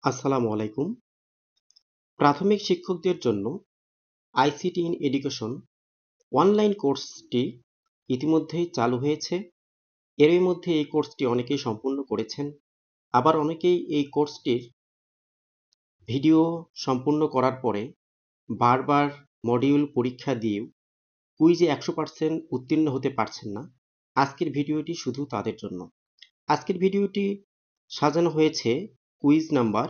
আসসালামু আলাইকুম। প্রাথমিক শিক্ষকদের জন্য আইসিটি ইন এডুকেশন অনলাইন কোর্সটি ইতিমধ্যেই চালু হয়েছে। এরই মধ্যে এই কোর্সটি অনেকেই সম্পূর্ণ করেছেন, আবার অনেকেই এই কোর্সটির ভিডিও সম্পূর্ণ করার পরে বারবার মডিউল পরীক্ষা দিয়েও কুইজে 100% উত্তীর্ণ হতে পারছেন না। আজকের ভিডিওটি শুধু তাদের জন্য। আজকের ভিডিওটি সাজানো হয়েছে কুইজ নাম্বার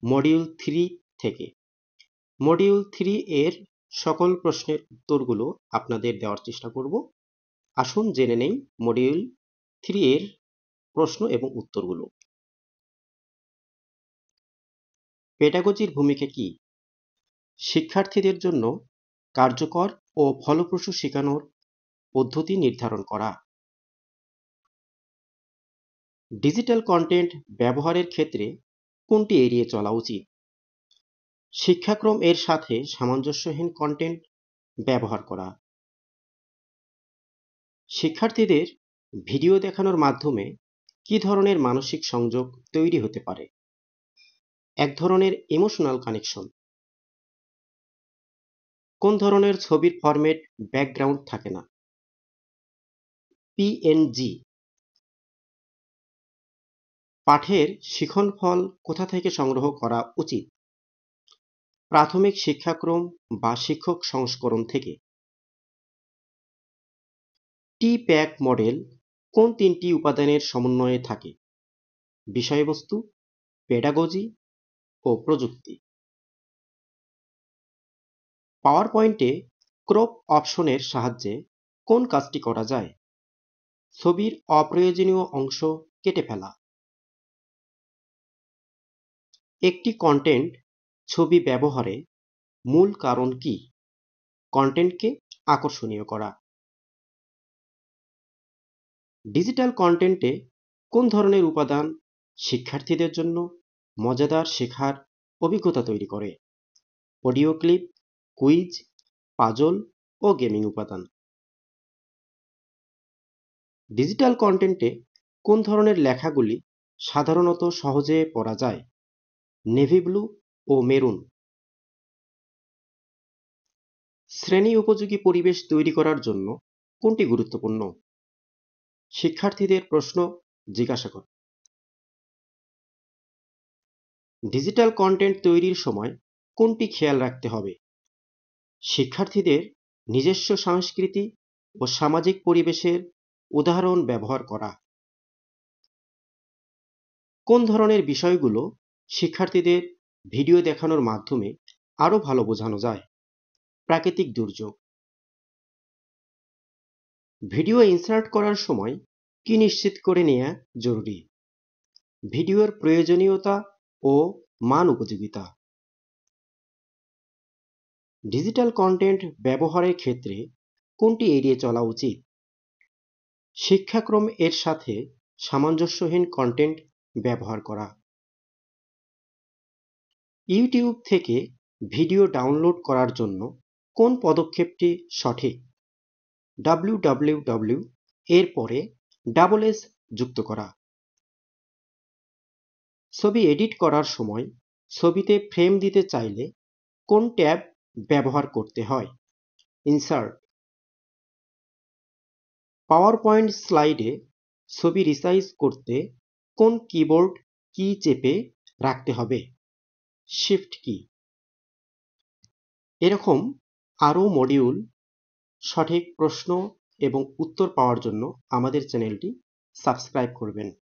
মডিউল 3 থেকে। মডিউল 3 এর সকল প্রশ্নের উত্তরগুলো আপনাদের দেওয়ার চেষ্টা করব। আসুন জেনে নেই মডিউল 3 এর প্রশ্ন এবং উত্তরগুলো। পেডাগজির ভূমিকা কি? শিক্ষার্থীদের জন্য কার্যকর ও ফলপ্রসূ শেখানোর পদ্ধতি নির্ধারণ করা। ডিজিটাল কন্টেন্ট ব্যবহারের ক্ষেত্রে কোনটি এড়িয়ে চলা উচিত? শিক্ষাক্রম এর সাথে সামঞ্জস্যহীন কন্টেন্ট ব্যবহার করা। শিক্ষার্থীদের ভিডিও দেখানোর মাধ্যমে কি ধরনের মানসিক সংযোগ তৈরি হতে পারে? এক ধরনের ইমোশনাল কানেকশন। কোন ধরনের ছবির ফরম্যাট ব্যাকগ্রাউন্ড থাকে না? পিএনজি। পাঠের শিক্ষণফল কোথা থেকে সংগ্রহ করা উচিত? প্রাথমিক শিক্ষাক্রম বা শিক্ষক সংস্করণ থেকে। টি-প্যাক মডেল কোন তিনটি উপাদানের সমন্বয়ে থাকে? বিষয়বস্তু, পেডাগজি ও প্রযুক্তি। পাওয়ার পয়েন্টে ক্রপ অপশনের সাহায্যে কোন কাজটি করা যায়? ছবির অপ্রয়োজনীয় অংশ কেটে ফেলা। একটি কন্টেন্ট ছবি ব্যবহারে মূল কারণ কি? কন্টেন্টকে আকর্ষণীয় করা। ডিজিটাল কন্টেন্টে কোন ধরনের উপাদান শিক্ষার্থীদের জন্য মজাদার শেখার অভিজ্ঞতা তৈরি করে? অডিও ক্লিপ, কুইজ, পাজল ও গেমিং উপাদান। ডিজিটাল কন্টেন্টে কোন ধরনের লেখাগুলি সাধারণত সহজে পড়া যায়? নেভি ব্লু ও মেরুন। শ্রেণী উপযোগী পরিবেশ তৈরি করার জন্য কোনটি গুরুত্বপূর্ণ? শিক্ষার্থীদের প্রশ্ন জিজ্ঞাসা করা। ডিজিটাল কন্টেন্ট তৈরির সময় কোনটি খেয়াল রাখতে হবে? শিক্ষার্থীদের নিজস্ব সংস্কৃতি ও সামাজিক পরিবেশের উদাহরণ ব্যবহার করা। কোন ধরনের বিষয়গুলো শিক্ষার্থীদের ভিডিও দেখানোর মাধ্যমে আরো ভালো বোঝানো যায়? প্রাকৃতিক দুর্যোগ। ভিডিও ইনসার্ট করার সময় কি নিশ্চিত করে নেওয়া জরুরি? ভিডিওর প্রয়োজনীয়তা ও মান উপযোগিতা। ডিজিটাল কন্টেন্ট ব্যবহারের ক্ষেত্রে কোনটি এড়িয়ে চলা উচিত? শিক্ষাক্রম এর সাথে সামঞ্জস্যহীন কন্টেন্ট ব্যবহার করা। ইউটিউব থেকে ভিডিও ডাউনলোড করার জন্য কোন পদক্ষেপটি সঠিক? www এর পরে S যুক্ত করা। ছবি এডিট করার সময় ছবিতে ফ্রেম দিতে চাইলে কোন ট্যাব ব্যবহার করতে হয়? ইনসার্ট। পাওয়ার পয়েন্ট স্লাইডে ছবি রিসাইজ করতে কোন কিবোর্ড কি চেপে রাখতে হবে? শিফট কি। এরকম আরও মডিউল সঠিক প্রশ্ন এবং উত্তর পাওয়ার জন্য আমাদের চ্যানেলটি সাবস্ক্রাইব করবেন।